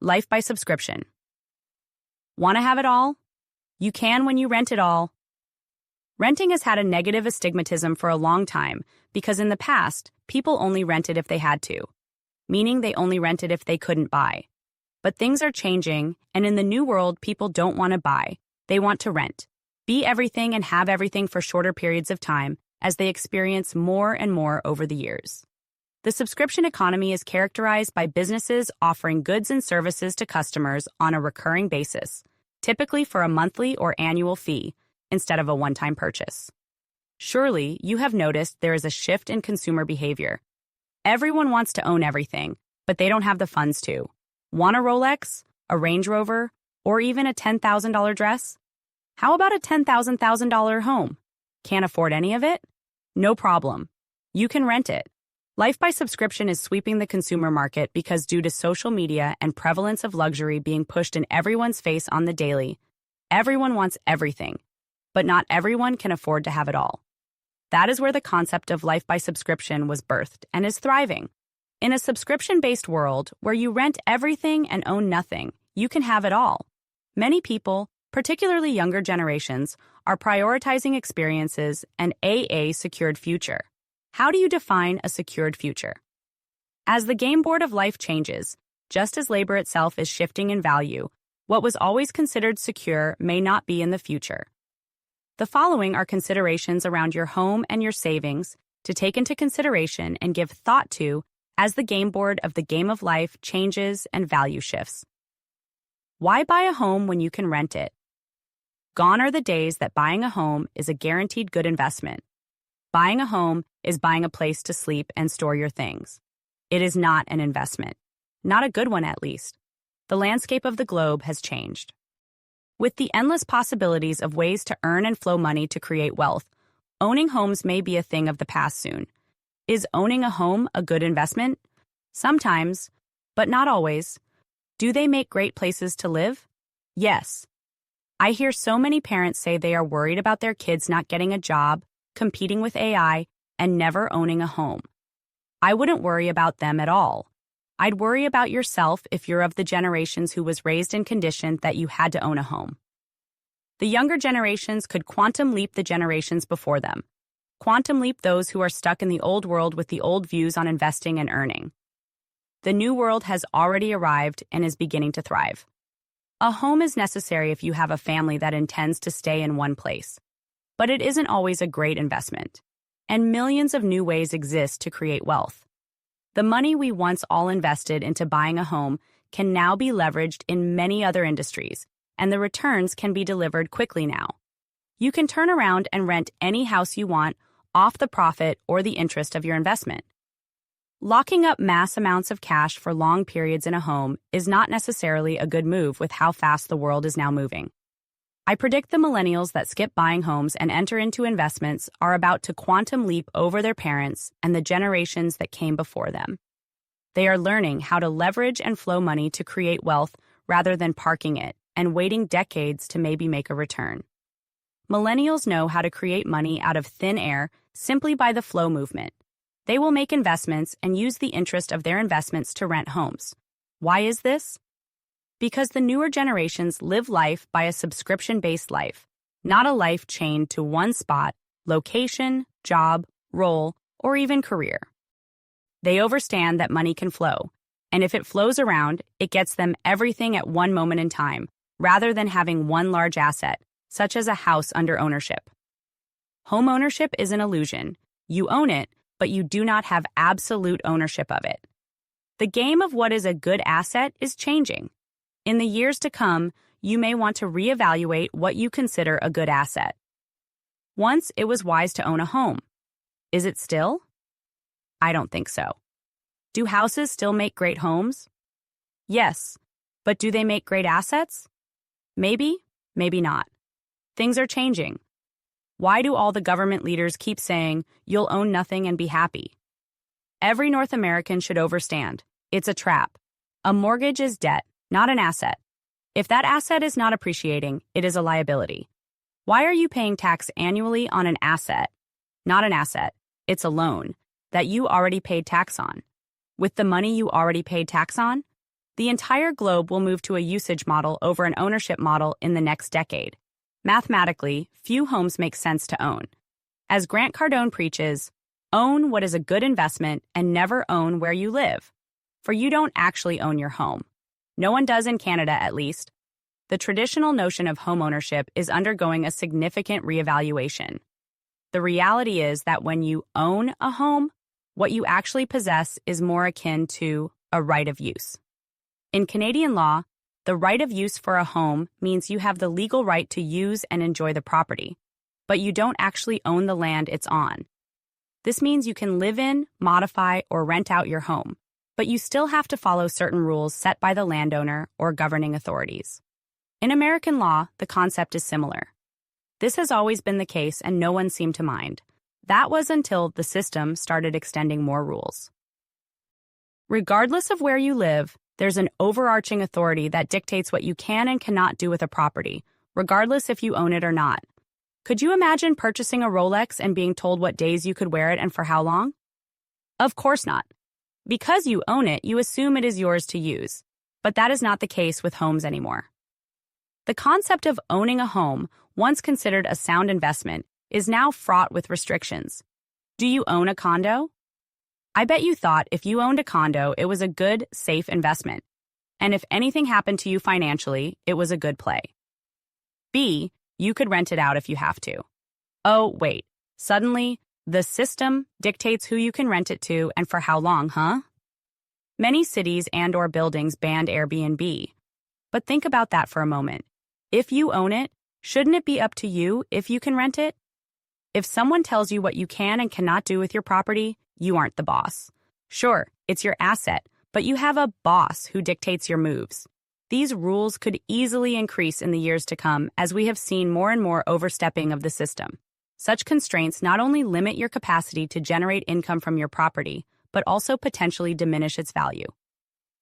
Life by subscription. Want to have it all? You can when you rent it all. Renting has had a negative astigmatism for a long time because in the past, people only rented if they had to, meaning they only rented if they couldn't buy. But things are changing, and in the new world, people don't want to buy. They want to rent. Be everything and have everything for shorter periods of time as they experience more and more over the years. The subscription economy is characterized by businesses offering goods and services to customers on a recurring basis, typically for a monthly or annual fee instead of a one-time purchase. Surely, you have noticed there is a shift in consumer behavior. Everyone wants to own everything, but they don't have the funds to. Want a Rolex, a Range Rover, or even a $10,000 dress? How about a $10,000 home? Can't afford any of it? No problem. You can rent it. Life by subscription is sweeping the consumer market because due to social media and prevalence of luxury being pushed in everyone's face on the daily, everyone wants everything, but not everyone can afford to have it all. That is where the concept of life by subscription was birthed and is thriving. In a subscription-based world where you rent everything and own nothing, you can have it all. Many people, particularly younger generations, are prioritizing experiences and a secured future. How do you define a secured future? As the game board of life changes, just as labor itself is shifting in value, what was always considered secure may not be in the future. The following are considerations around your home and your savings to take into consideration and give thought to as the game board of the game of life changes and value shifts. Why buy a home when you can rent it? Gone are the days that buying a home is a guaranteed good investment. Buying a home is buying a place to sleep and store your things. It is not an investment. Not a good one, at least. The landscape of the globe has changed. With the endless possibilities of ways to earn and flow money to create wealth, owning homes may be a thing of the past soon. Is owning a home a good investment? Sometimes, but not always. Do they make great places to live? Yes. I hear so many parents say they are worried about their kids not getting a job, competing with AI, and never owning a home. I wouldn't worry about them at all. I'd worry about yourself if you're of the generations who was raised and conditioned that you had to own a home. The younger generations could quantum leap the generations before them. Quantum leap those who are stuck in the old world with the old views on investing and earning. The new world has already arrived and is beginning to thrive. A home is necessary if you have a family that intends to stay in one place. But it isn't always a great investment. And millions of new ways exist to create wealth. The money we once all invested into buying a home can now be leveraged in many other industries, and the returns can be delivered quickly now. You can turn around and rent any house you want off the profit or the interest of your investment. Locking up mass amounts of cash for long periods in a home is not necessarily a good move with how fast the world is now moving. I predict the millennials that skip buying homes and enter into investments are about to quantum leap over their parents and the generations that came before them. They are learning how to leverage and flow money to create wealth rather than parking it and waiting decades to maybe make a return. Millennials know how to create money out of thin air simply by the flow movement. They will make investments and use the interest of their investments to rent homes. Why is this? Because the newer generations live life by a subscription-based life, not a life chained to one spot, location, job, role, or even career. They understand that money can flow, and if it flows around, it gets them everything at one moment in time, rather than having one large asset, such as a house under ownership. Home ownership is an illusion. You own it, but you do not have absolute ownership of it. The game of what is a good asset is changing. In the years to come, you may want to reevaluate what you consider a good asset. Once it was wise to own a home. Is it still? I don't think so. Do houses still make great homes? Yes, but do they make great assets? Maybe, maybe not. Things are changing. Why do all the government leaders keep saying, you'll own nothing and be happy? Every North American should understand. It's a trap. A mortgage is debt, not an asset. If that asset is not appreciating, it is a liability. Why are you paying tax annually on an asset? Not an asset. It's a loan that you already paid tax on. With the money you already paid tax on, The entire globe will move to a usage model over an ownership model in the next decade. Mathematically, few homes make sense to own. As Grant Cardone preaches, own what is a good investment and never own where you live. For you don't actually own your home. No one does in Canada, at least. The traditional notion of homeownership is undergoing a significant reevaluation. The reality is that when you own a home, what you actually possess is more akin to a right of use. In Canadian law, the right of use for a home means you have the legal right to use and enjoy the property, but you don't actually own the land it's on. This means you can live in, modify, or rent out your home, but you still have to follow certain rules set by the landowner or governing authorities. In American law, the concept is similar. This has always been the case and no one seemed to mind. That was until the system started extending more rules. Regardless of where you live, there's an overarching authority that dictates what you can and cannot do with a property, regardless if you own it or not. Could you imagine purchasing a Rolex and being told what days you could wear it and for how long? Of course not. Because you own it, you assume it is yours to use. But that is not the case with homes anymore. The concept of owning a home, once considered a sound investment, is now fraught with restrictions. Do you own a condo? I bet you thought if you owned a condo, it was a good, safe investment. And if anything happened to you financially, it was a good play. B, you could rent it out if you have to. Oh, wait. Suddenly, the system dictates who you can rent it to and for how long, huh? Many cities and/or buildings banned Airbnb. But think about that for a moment. If you own it, shouldn't it be up to you if you can rent it? If someone tells you what you can and cannot do with your property, you aren't the boss. Sure, it's your asset, but you have a boss who dictates your moves. These rules could easily increase in the years to come as we have seen more and more overstepping of the system. Such constraints not only limit your capacity to generate income from your property, but also potentially diminish its value.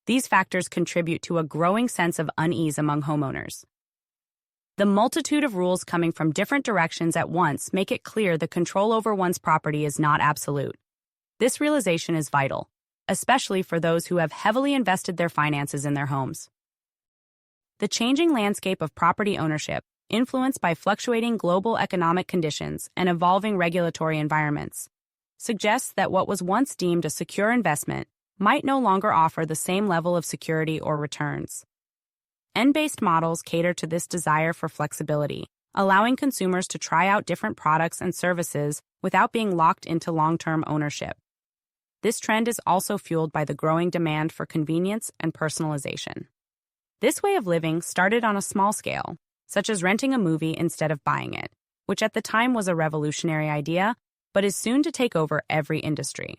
These factors contribute to a growing sense of unease among homeowners. The multitude of rules coming from different directions at once make it clear the control over one's property is not absolute. This realization is vital, especially for those who have heavily invested their finances in their homes. The changing landscape of property ownership, influenced by fluctuating global economic conditions and evolving regulatory environments, suggests that what was once deemed a secure investment might no longer offer the same level of security or returns. N-based models cater to this desire for flexibility, allowing consumers to try out different products and services without being locked into long-term ownership. This trend is also fueled by the growing demand for convenience and personalization. This way of living started on a small scale, such as renting a movie instead of buying it, which at the time was a revolutionary idea, but is soon to take over every industry.